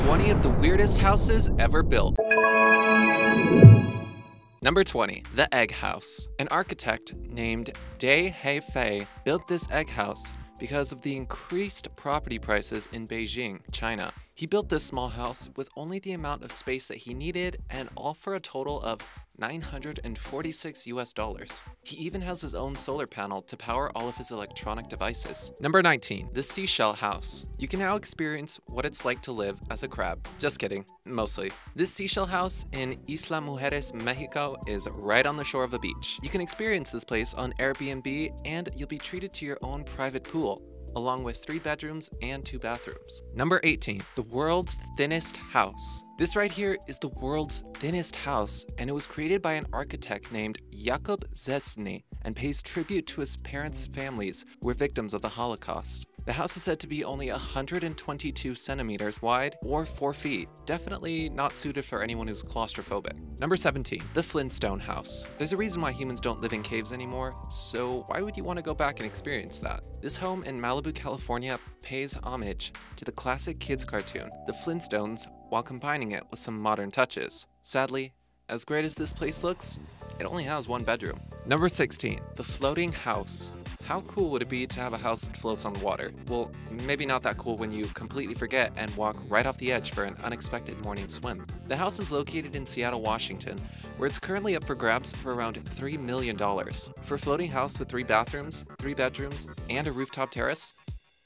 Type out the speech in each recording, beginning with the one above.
20 of the weirdest houses ever built. Number 20, the Egg House. An architect named Dai Haifei built this egg house because of the increased property prices in Beijing, China. He built this small house with only the amount of space that he needed, and all for a total of $946 US. He even has his own solar panel to power all of his electronic devices. Number 19, the Seashell House. You can now experience what it's like to live as a crab. Just kidding, mostly. This Seashell House in Isla Mujeres, Mexico is right on the shore of a beach. You can experience this place on Airbnb, and you'll be treated to your own private pool, along with 3 bedrooms and 2 bathrooms. Number 18, the world's thinnest house. This right here is the world's thinnest house, and it was created by an architect named Jakub Zesny and pays tribute to his parents' families who were victims of the Holocaust. The house is said to be only 122 centimeters wide, or 4 feet. Definitely not suited for anyone who's claustrophobic. Number 17, the Flintstone House. There's a reason why humans don't live in caves anymore, so why would you want to go back and experience that? This home in Malibu, California pays homage to the classic kids cartoon, The Flintstones, while combining it with some modern touches. Sadly, as great as this place looks, it only has 1 bedroom. Number 16, the Floating House. How cool would it be to have a house that floats on water? Well, maybe not that cool when you completely forget and walk right off the edge for an unexpected morning swim. The house is located in Seattle, Washington, where it's currently up for grabs for around $3 million. For a floating house with 3 bathrooms, 3 bedrooms, and a rooftop terrace,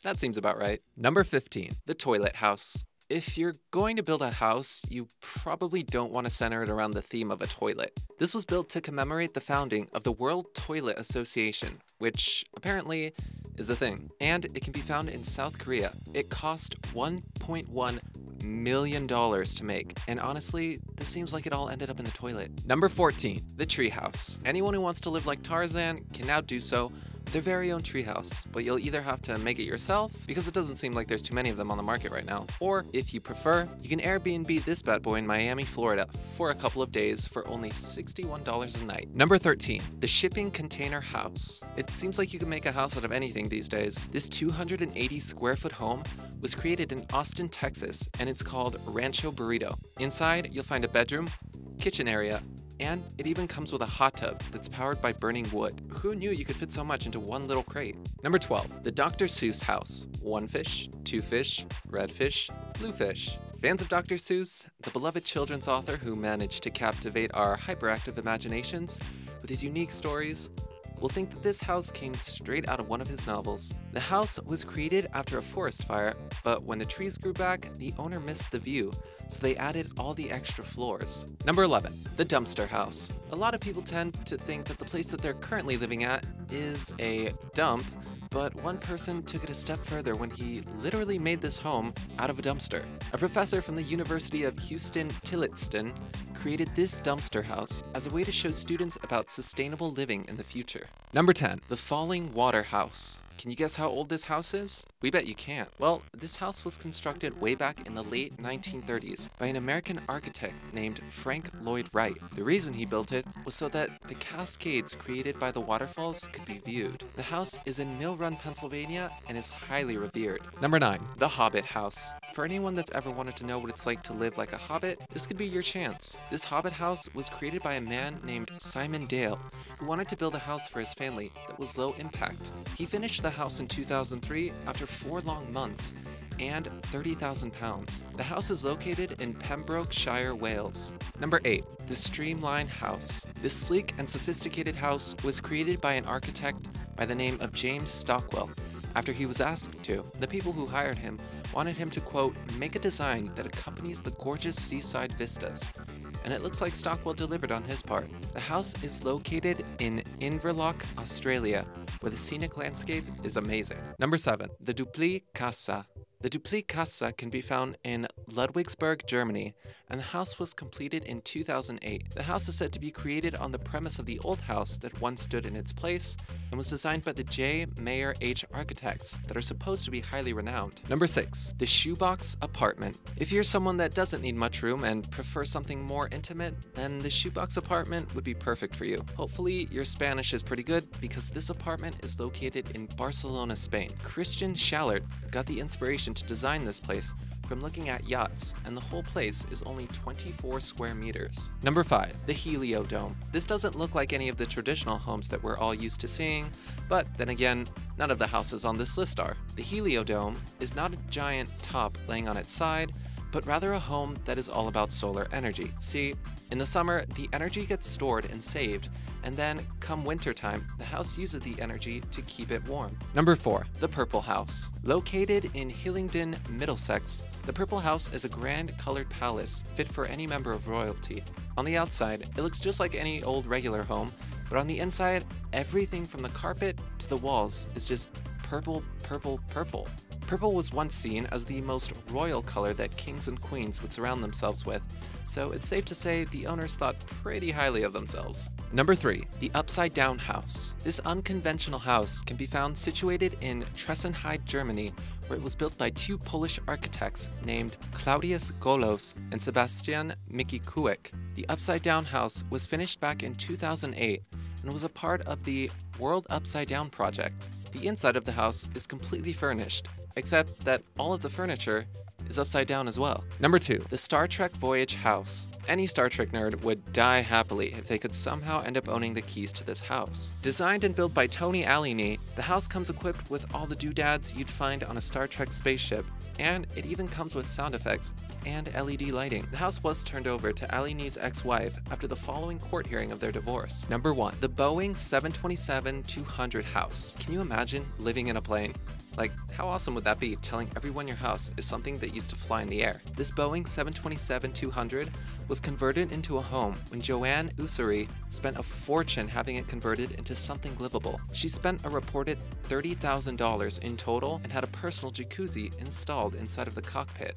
that seems about right. Number 15, the Toilet House. If you're going to build a house, you probably don't want to center it around the theme of a toilet. This was built to commemorate the founding of the World Toilet Association, which apparently is a thing, and it can be found in South Korea. It cost $1.1 million to make, and honestly, this seems like it all ended up in the toilet. Number 14, the Treehouse. Anyone who wants to live like Tarzan can now do so with their very own treehouse, but you'll either have to make it yourself, because it doesn't seem like there's too many of them on the market right now, or if you prefer, you can Airbnb this bad boy in Miami, Florida for a couple of days for only $61 a night. Number 13, the Shipping Container House. It seems like you can make a house out of anything these days. This 280 square foot home was created in Austin, Texas, and it's called Rancho Burrito. Inside, you'll find a bedroom, kitchen area, and it even comes with a hot tub that's powered by burning wood. Who knew you could fit so much into one little crate? Number 12, the Dr. Seuss House. 1 fish, 2 fish, red fish, blue fish. Fans of Dr. Seuss, the beloved children's author who managed to captivate our hyperactive imaginations with his unique stories, will think that this house came straight out of one of his novels. The house was created after a forest fire, but when the trees grew back, the owner missed the view, so they added all the extra floors. Number 11, the Dumpster House. A lot of people tend to think that the place that they're currently living at is a dump, but one person took it a step further when he literally made this home out of a dumpster. A professor from the University of Houston-Tillotson created this dumpster house as a way to show students about sustainable living in the future. Number 10, the Falling Water House. Can you guess how old this house is? We bet you can't. Well, this house was constructed way back in the late 1930s by an American architect named Frank Lloyd Wright. The reason he built it was so that the cascades created by the waterfalls could be viewed. The house is in Mill Run, Pennsylvania, and is highly revered. Number 9, the Hobbit House. For anyone that's ever wanted to know what it's like to live like a hobbit, this could be your chance. This Hobbit House was created by a man named Simon Dale, who wanted to build a house for his family that was low impact. He finished the house in 2003 after 4 long months and 30,000 pounds. The house is located in Pembrokeshire, Wales. Number 8, the Streamline House. This sleek and sophisticated house was created by an architect by the name of James Stockwell. After he was asked to, the people who hired him wanted him to, quote, make a design that accompanies the gorgeous seaside vistas. And it looks like Stockwell delivered on his part. The house is located in Inverloch, Australia, where the scenic landscape is amazing. Number 7, the Duplicolor. The Duplicolor can be found in Ludwigsburg, Germany, and the house was completed in 2008. The house is said to be created on the premise of the old house that once stood in its place and was designed by the J. Mayer H. architects that are supposed to be highly renowned. Number 6, the Shoebox Apartment. If you're someone that doesn't need much room and prefers something more intimate, then the Shoebox Apartment would be perfect for you. Hopefully your Spanish is pretty good, because this apartment is located in Barcelona, Spain. Christian Schallert got the inspiration to design this place from looking at yachts, and the whole place is only 24 square meters. Number 5. The Heliodome. This doesn't look like any of the traditional homes that we're all used to seeing, but then again, none of the houses on this list are. The Heliodome is not a giant top laying on its side, but rather a home that is all about solar energy. See, in the summer, the energy gets stored and saved, and then, come wintertime, the house uses the energy to keep it warm. Number 4. The Purple House. Located in Hillingdon, Middlesex, the Purple House is a grand colored palace fit for any member of royalty. On the outside, it looks just like any old regular home, but on the inside, everything from the carpet to the walls is just purple, purple, purple. Purple was once seen as the most royal color that kings and queens would surround themselves with, so it's safe to say the owners thought pretty highly of themselves. Number 3. The Upside Down House. This unconventional house can be found situated in Tressenheide, Germany, where it was built by 2 Polish architects named Claudius Golos and Sebastian Mickiewicz. The Upside Down House was finished back in 2008 and was a part of the World Upside Down project. The inside of the house is completely furnished, except that all of the furniture is upside down as well. Number 2. The Star Trek Voyage House. Any Star Trek nerd would die happily if they could somehow end up owning the keys to this house. Designed and built by Tony Alini, the house comes equipped with all the doodads you'd find on a Star Trek spaceship, and it even comes with sound effects and LED lighting. The house was turned over to Alini's ex-wife after the following court hearing of their divorce. Number 1. The Boeing 727-200 House. Can you imagine living in a plane? Like, how awesome would that be, telling everyone your house is something that used to fly in the air? This Boeing 727-200 was converted into a home when Joanne Ussery spent a fortune having it converted into something livable. She spent a reported $30,000 in total and had a personal jacuzzi installed inside of the cockpit.